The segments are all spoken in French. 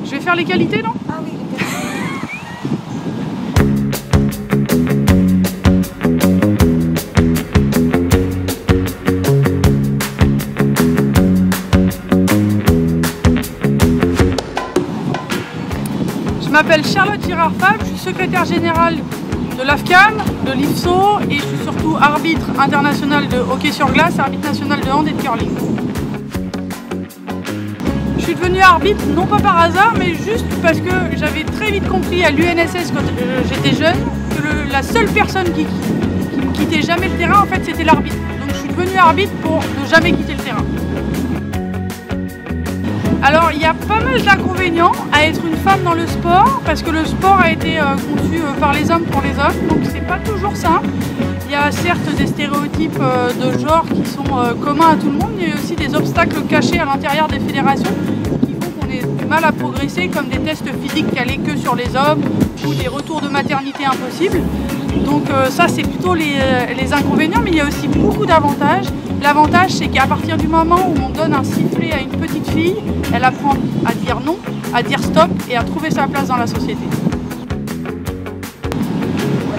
Je vais faire les qualités, non? Ah oui, les qualités. Je m'appelle Charlotte Girard-Fab, je suis secrétaire générale de l'AFCAM, de l'IFSO et je suis surtout arbitre international de hockey sur glace, arbitre national de hand et de curling. Je suis devenue arbitre non pas par hasard mais juste parce que j'avais très vite compris à l'UNSS quand j'étais jeune que la seule personne qui ne quittait jamais le terrain en fait c'était l'arbitre. Donc je suis devenue arbitre pour ne jamais quitter le terrain. Alors il y a pas mal d'inconvénients à être une femme dans le sport parce que le sport a été conçu par les hommes pour les hommes, donc c'est pas toujours simple. Il y a certes des stéréotypes de genre qui sont communs à tout le monde, mais il y a aussi des obstacles cachés à l'intérieur des fédérations qui font qu'on ait du mal à progresser, comme des tests physiques calés que sur les hommes ou des retours de maternité impossibles. Donc ça c'est plutôt les inconvénients, mais il y a aussi beaucoup d'avantages. L'avantage c'est qu'à partir du moment où on donne un sifflet à une petite fille, elle apprend à dire non, à dire stop et à trouver sa place dans la société.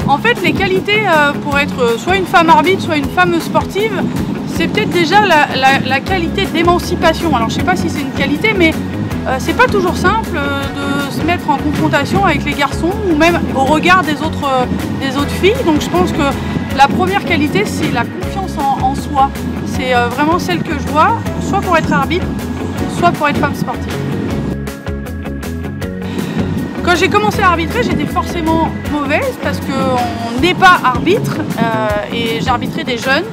En fait, les qualités pour être soit une femme arbitre, soit une femme sportive, c'est peut-être déjà la qualité d'émancipation. Alors je ne sais pas si c'est une qualité, mais c'est pas toujours simple de se mettre en confrontation avec les garçons ou même au regard des autres filles. Donc je pense que la première qualité, c'est la confiance en soi. C'est vraiment celle que je vois, soit pour être arbitre, soit pour être femme sportive. Quand j'ai commencé à arbitrer, j'étais forcément mauvaise parce qu'on n'est pas arbitre et j'arbitrais des jeunes.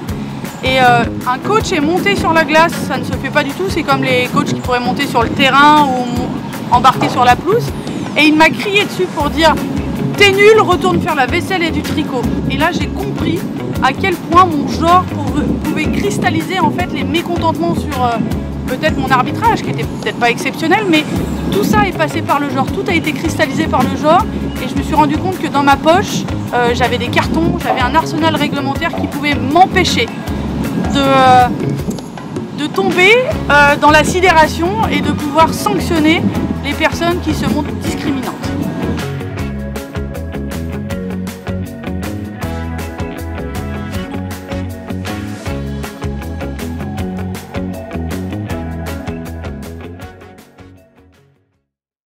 Et un coach est monté sur la glace, ça ne se fait pas du tout, c'est comme les coachs qui pourraient monter sur le terrain ou embarquer sur la pelouse. Et il m'a crié dessus pour dire « T'es nul, retourne faire la vaisselle et du tricot ». Et là j'ai compris à quel point mon genre pouvait cristalliser en fait les mécontentements sur peut-être mon arbitrage qui était peut-être pas exceptionnel, mais tout ça est passé par le genre, tout a été cristallisé par le genre et je me suis rendu compte que dans ma poche j'avais des cartons, j'avais un arsenal réglementaire qui pouvait m'empêcher de tomber dans la sidération et de pouvoir sanctionner les personnes qui se montrent discriminantes.